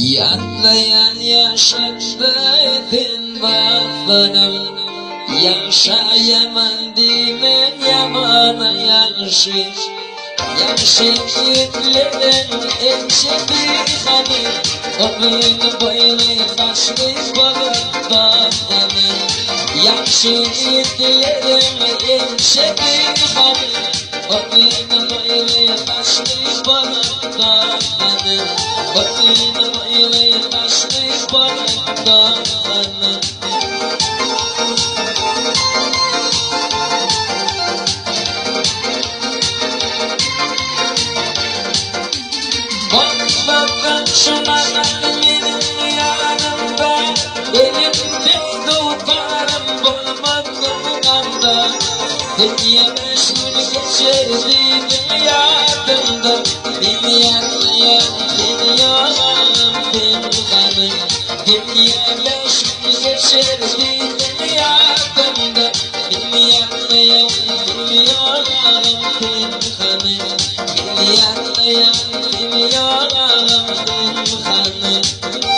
Yatlayan yaşattın vatanım, yaşayamam demen yamana yanşı. Yanşı yüklerin ekşi bir hanım, ömrün boylu taşlı balıkta hanım. Yanşı yüklerin ekşi bir hanım, ömrün boylu taşlı balıkta hanım. Ömrün boylu taşlı balıkta hanım. Bakmadan şunadan benim yanımda, elimde tutarım bulmadım anda. Dünya meşgul geçerdi dünyadımda, beni yanmayan dünyalarım pinhanım. Dünya meşgul geçerdi dünyadımda, beni yanmayan dünyalarım pinhanım. Beni yanmayan dünyalarım pinhanım.